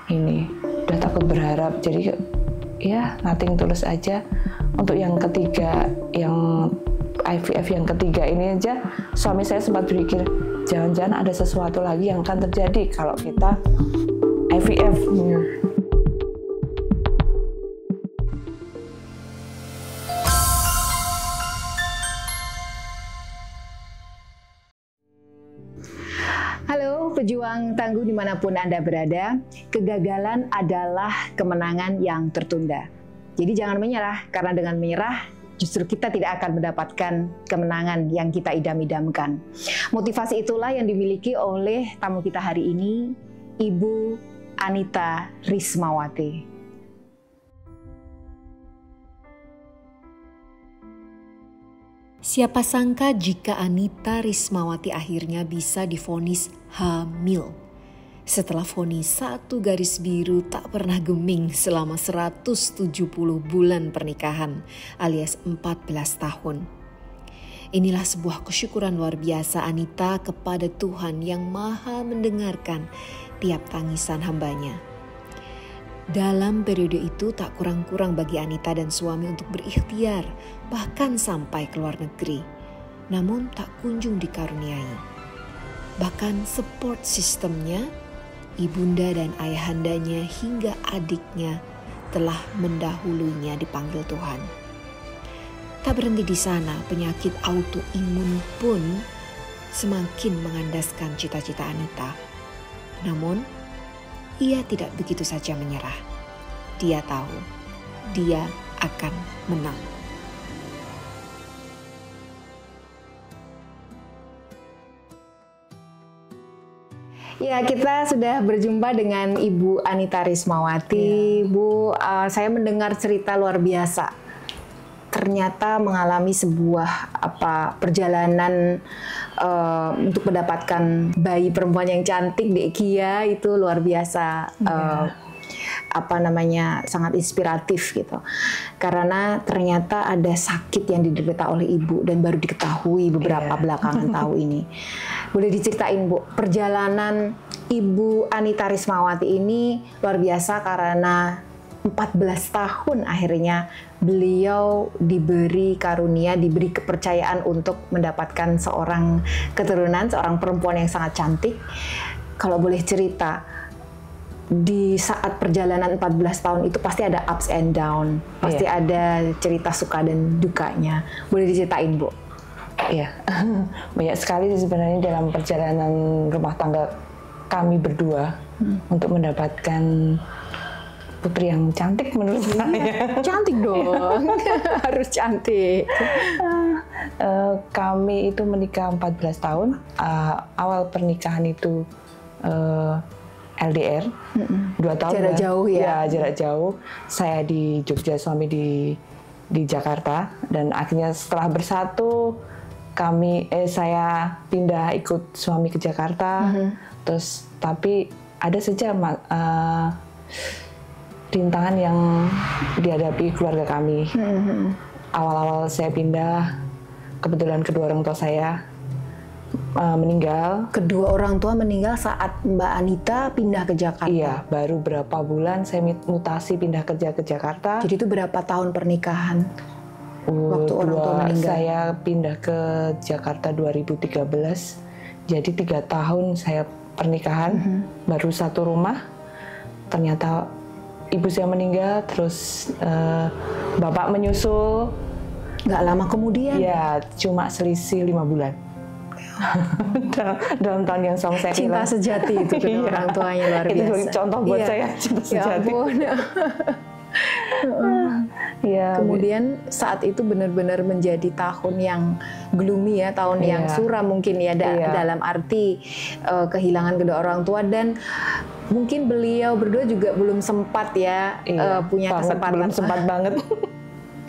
ini, udah takut berharap. Jadi ya nothing tulus aja. Untuk yang ketiga, yang IVF yang ketiga ini aja, suami saya sempat berpikir jangan-jangan ada sesuatu lagi yang akan terjadi kalau kita IVF. Halo pejuang tangguh dimanapun Anda berada, kegagalan adalah kemenangan yang tertunda. Jadi jangan menyerah, karena dengan menyerah justru kita tidak akan mendapatkan kemenangan yang kita idam-idamkan. Motivasi itulah yang dimiliki oleh tamu kita hari ini, Ibu Anita Rismawati. Siapa sangka jika Anita Rismawati akhirnya bisa divonis hamil. Setelah vonis 1 garis biru tak pernah geming selama 170 bulan pernikahan alias 14 tahun. Inilah sebuah kesyukuran luar biasa Anita kepada Tuhan yang maha mendengarkan tiap tangisan hambanya. Dalam periode itu tak kurang-kurang bagi Anita dan suami untuk berikhtiar bahkan sampai ke luar negeri. Namun tak kunjung dikaruniai. Bahkan support sistemnya, ibunda dan ayahandanya hingga adiknya telah mendahulunya dipanggil Tuhan. Tak berhenti di sana, penyakit autoimun pun semakin mengandaskan cita-cita Anita. Namun, ia tidak begitu saja menyerah. Dia tahu, dia akan menang. Ya, kita sudah berjumpa dengan Ibu Anita Rismawati. Bu, saya mendengar cerita luar biasa. Ternyata mengalami sebuah perjalanan untuk mendapatkan bayi perempuan yang cantik di IKEA itu luar biasa. Sangat inspiratif gitu. Karena ternyata ada sakit yang diderita oleh ibu dan baru diketahui beberapa belakangan tahun ini. Boleh diceritain Bu, perjalanan Ibu Anita Rismawati ini luar biasa karena 14 tahun akhirnya beliau diberi karunia, diberi kepercayaan untuk mendapatkan seorang keturunan, seorang perempuan yang sangat cantik. Kalau boleh cerita, di saat perjalanan 14 tahun itu pasti ada ups and down, pasti ada cerita suka dan dukanya. Boleh diceritain Bu? Iya, banyak sekali sebenarnya dalam perjalanan rumah tangga kami berdua untuk mendapatkan putri yang cantik menurut saya. Cantik dong, harus cantik. Kami itu menikah 14 tahun, awal pernikahan itu LDR, 2 tahun. Jarak jauh ya? Ya, jarak jauh. Saya di Jogja, suami di Jakarta, dan akhirnya setelah bersatu, saya pindah ikut suami ke Jakarta. Terus tapi ada saja rintangan yang dihadapi keluarga kami. Awal-awal saya pindah, kebetulan kedua orang tua saya meninggal. Kedua orang tua meninggal saat Mbak Anita pindah ke Jakarta? Iya, baru berapa bulan saya mutasi pindah kerja ke Jakarta. Jadi itu berapa tahun pernikahan waktu orang tua meninggal? Saya pindah ke Jakarta 2013, jadi 3 tahun saya pernikahan, baru 1 rumah. Ternyata ibu saya meninggal, terus bapak menyusul. Nggak lama kemudian? Ya, cuma selisih 5 bulan. dalam tahun yang sama saya cinta sejati itu kedua orang tuanya, luar biasa. Itu contoh buat saya, cinta sejati. Kemudian saat itu benar-benar menjadi tahun yang gloomy ya, tahun yang suram mungkin ya, dalam arti kehilangan kedua orang tua, dan mungkin beliau berdua juga belum sempat ya punya kesempatan. Belum sempat banget.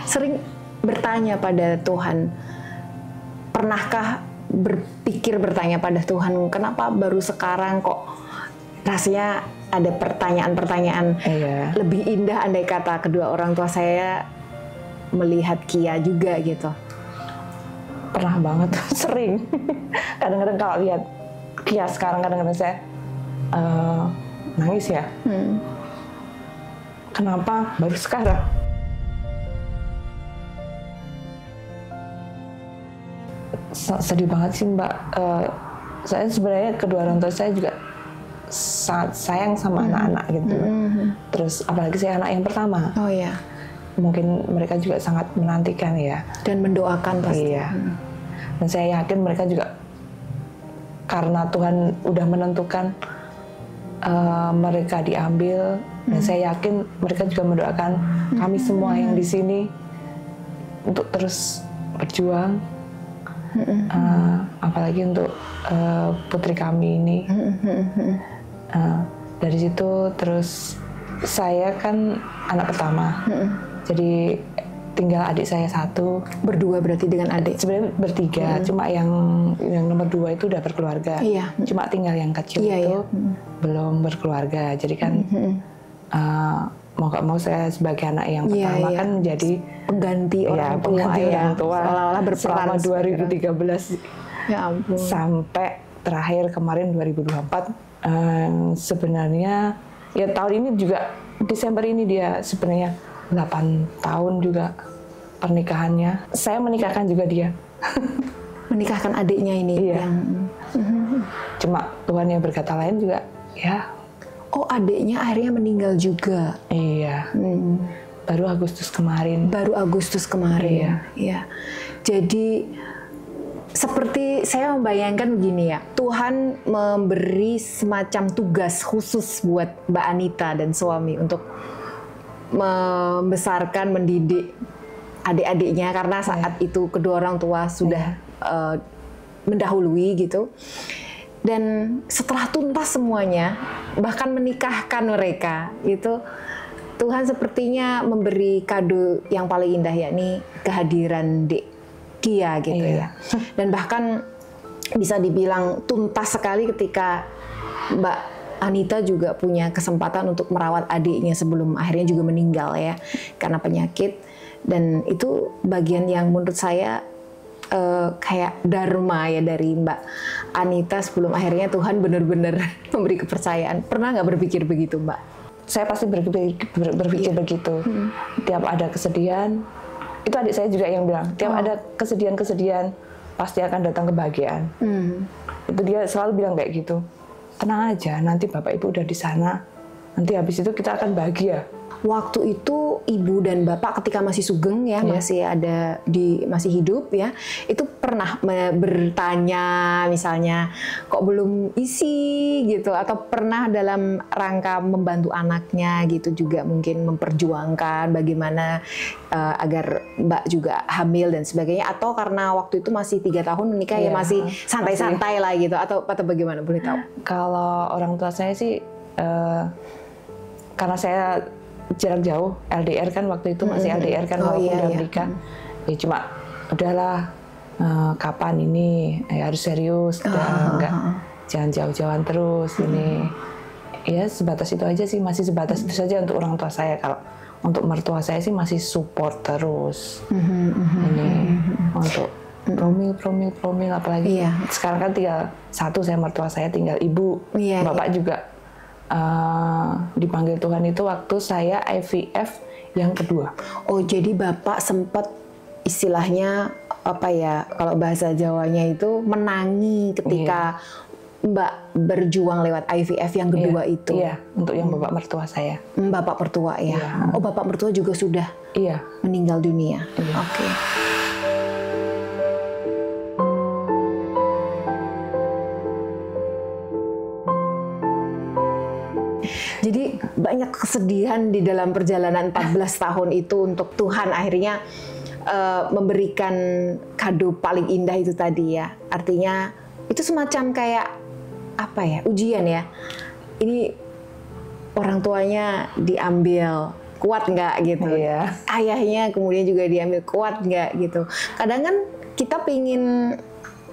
Sering bertanya pada Tuhan, pernahkah bertanya pada Tuhan, kenapa baru sekarang kok rasanya ada pertanyaan-pertanyaan lebih indah andai kata kedua orang tua saya melihat Kia juga gitu? Pernah banget, sering. Kadang-kadang kalau lihat Kia sekarang, kadang-kadang saya nangis ya. Kenapa baru sekarang? Sedih banget sih Mbak. Saya sebenarnya kedua orang tua saya juga sangat sayang sama anak-anak gitu. Terus apalagi saya anak yang pertama. Oh ya. Mungkin mereka juga sangat menantikan ya. Dan mendoakan pasti. Iya. Dan saya yakin mereka juga karena Tuhan udah menentukan mereka diambil, dan saya yakin mereka juga mendoakan kami semua yang di sini untuk terus berjuang. Apalagi untuk putri kami ini. Dari situ terus saya kan anak pertama. Jadi tinggal adik saya satu. Berdua berarti dengan adik? Sebenarnya bertiga, cuma yang nomor 2 itu udah berkeluarga. Iya. Cuma tinggal yang kecil itu belum berkeluarga. Jadi kan mau gak mau saya sebagai anak yang pertama kan menjadi pengganti orang tua, pengganti orang tua seolah-olah berperan selama 2013 ya ampun. Sampai terakhir kemarin 2024. Sebenarnya ya tahun ini juga Desember ini dia sebenarnya 8 tahun juga pernikahannya. Saya menikahkan juga dia. Menikahkan adiknya ini. Iya. Cuma Tuhan yang berkata lain juga ya. Oh, adiknya akhirnya meninggal juga. Iya. Baru Agustus kemarin. Iya. Jadi seperti saya membayangkan begini ya, Tuhan memberi semacam tugas khusus buat Mbak Anita dan suami untuk membesarkan, mendidik adik-adiknya, karena saat itu kedua orang tua sudah mendahului gitu. Dan setelah tuntas semuanya, bahkan menikahkan mereka, itu Tuhan sepertinya memberi kado yang paling indah, yakni kehadiran dia gitu ya. Dan bahkan bisa dibilang tuntas sekali ketika Mbak Anita juga punya kesempatan untuk merawat adiknya sebelum akhirnya juga meninggal ya karena penyakit. Dan itu bagian yang menurut saya kayak dharma ya dari Mbak Anita sebelum akhirnya Tuhan benar-benar memberi kepercayaan. Pernah nggak berpikir begitu, Mbak? Saya pasti berpikir begitu. Tiap ada kesedihan, itu adik saya juga yang bilang, tiap ada kesedihan-kesedihan pasti akan datang kebahagiaan. Itu dia selalu bilang kayak gitu. Tenang aja, nanti Bapak Ibu udah di sana. Nanti habis itu kita akan bahagia. Waktu itu Ibu dan Bapak ketika masih sugeng ya, masih hidup ya, itu pernah bertanya misalnya kok belum isi gitu, atau pernah dalam rangka membantu anaknya gitu juga mungkin memperjuangkan bagaimana agar Mbak juga hamil dan sebagainya, atau karena waktu itu masih 3 tahun menikah ya masih santai-santai lah gitu, atau bagaimana, boleh tahu? Kalau orang tua saya sih karena saya jarak jauh, LDR kan waktu itu masih LDR kan, walaupun udah menikah. Ya cuma udahlah, kapan ini harus serius, enggak, jangan jauh-jauhan terus ini. Ya sebatas itu aja sih, masih sebatas itu saja untuk orang tua saya. Kalau untuk mertua saya sih masih support terus. Ini untuk promil apalagi. Sekarang kan tinggal satu, saya mertua saya, tinggal ibu. Bapak juga dipanggil Tuhan itu waktu saya IVF yang kedua. Oh, jadi Bapak sempat istilahnya apa ya, kalau bahasa Jawanya itu menangi ketika Mbak berjuang lewat IVF yang kedua itu. Iya, untuk yang bapak mertua saya. Bapak mertua ya. Oh, bapak mertua juga sudah meninggal dunia. Oke. Jadi banyak kesedihan di dalam perjalanan 14 tahun itu untuk Tuhan akhirnya memberikan kado paling indah itu tadi ya. Artinya itu semacam kayak apa ya, ujian ya. Ini orang tuanya diambil, kuat nggak gitu. Ayahnya kemudian juga diambil, kuat nggak gitu. Kadang kan kita pingin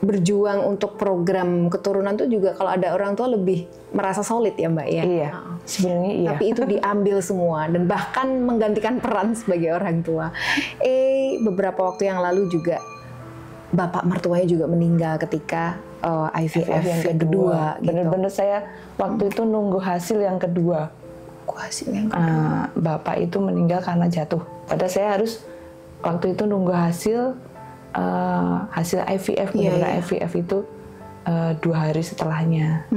berjuang untuk program keturunan tuh juga kalau ada orang tua lebih merasa solid ya Mbak ya. Iya, sebenarnya iya. Tapi itu diambil semua dan bahkan menggantikan peran sebagai orang tua. Beberapa waktu yang lalu juga bapak mertuanya juga meninggal ketika IVF yang kedua. Gitu. Bener-bener saya waktu itu nunggu hasil yang kedua. Bapak itu meninggal karena jatuh. Padahal saya harus waktu itu nunggu hasil IVF, benar-benar IVF itu 2 hari setelahnya.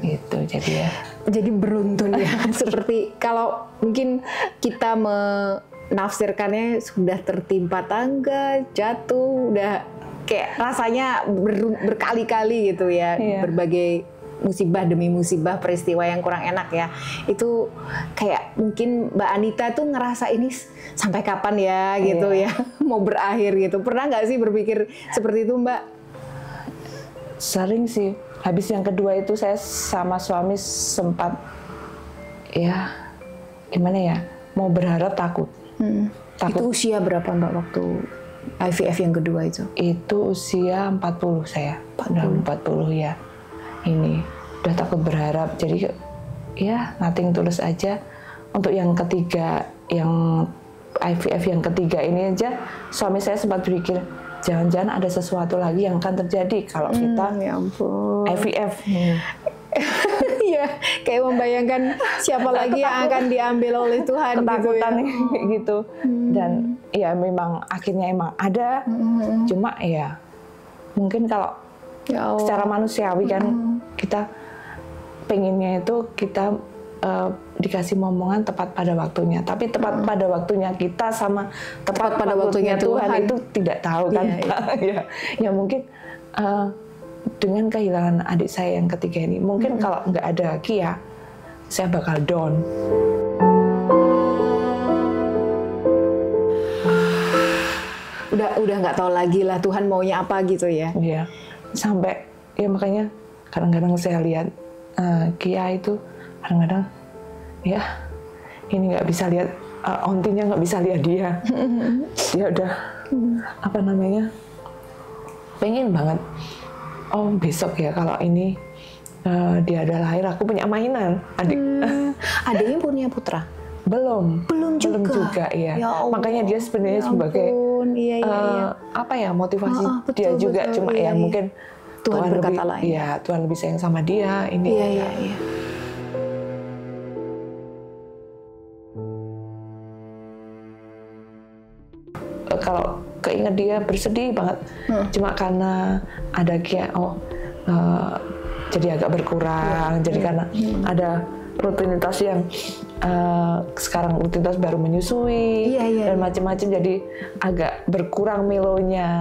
Gitu, jadi ya. Jadi beruntun ya. Seperti kalau mungkin kita menafsirkannya sudah tertimpa tangga, jatuh, udah kayak rasanya berkali-kali gitu ya. Berbagai musibah demi musibah, peristiwa yang kurang enak ya. Itu kayak mungkin Mbak Anita tuh ngerasa ini sampai kapan ya gitu ya, mau berakhir gitu. Pernah nggak sih berpikir seperti itu, Mbak? Sering sih. Habis yang kedua itu saya sama suami sempat ya gimana ya, mau berharap takut. Itu usia berapa Mbak waktu IVF yang kedua itu? Itu usia 40 saya. 40 ya. Ini udah takut berharap, jadi ya nothing tulus aja. Untuk yang ketiga, yang IVF yang ketiga ini aja suami saya sempat berpikir jangan-jangan ada sesuatu lagi yang akan terjadi kalau kita ya ampun. IVF. Ya, kayak membayangkan siapa lagi yang akan diambil oleh Tuhan. Ketakutan gitu, ya. Gitu. Dan ya memang akhirnya emang ada, cuma ya mungkin kalau secara manusiawi kan kita pengennya itu kita dikasih momongan tepat pada waktunya, tapi tepat pada waktunya kita sama tepat pada waktunya Tuhan itu tidak tahu kan. Ya mungkin dengan kehilangan adik saya yang ketiga ini, mungkin kalau nggak ada Kia, saya bakal down. Udah nggak tahu lagi lah Tuhan maunya apa gitu ya. Iya. Sampai ya makanya kadang-kadang saya lihat Kia itu kadang-kadang ya ini nggak bisa lihat ontinya, nggak bisa lihat dia. Dia udah apa namanya, pengen banget besok ya kalau ini dia ada lahir aku punya mainan adik. Adiknya punya putra? Belum juga ya. Makanya dia sebenarnya sebagai apa ya, motivasi dia juga, cuma ya mungkin Tuhan berkata lain. Ya Tuhan lebih sayang sama dia ini. Iya. Kalau keinget dia bersedih banget, cuma karena ada Kia, jadi agak berkurang, jadi karena ada rutinitas yang sekarang rutinitas baru menyusui dan macam-macam, jadi agak berkurang melonya.